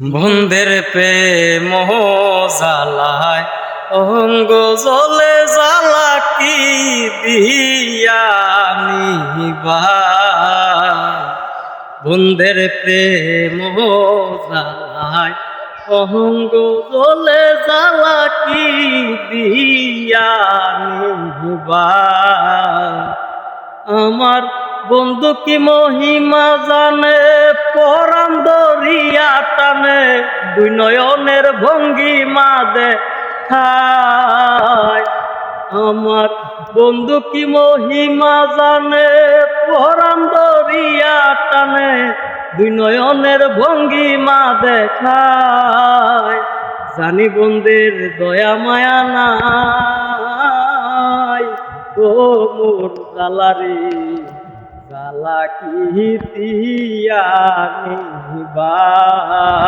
বন্ধের প্রেম জালায় অঙ্গ জলে জ্বালা কি দিয়া নিবাই। বন্ধের প্রেম জালায় অঙ্গ জলে জ্বালা কি দিয়া নিবাই। আমার বন্ধু কি মহিমা জানে, পরাণ দরিয়া টানে, দুই নয়নের ভঙ্গিমা দেখায়। আমার বন্ধু কি মহিমা জানে, পরাণ দরিয়া টানে, দুই নয়নের ভঙ্গিমা দেখায়। জানি বন্ধের দয়া মায়া নাই, ও মোর জালারে জালা কি দিয়া নিবাই।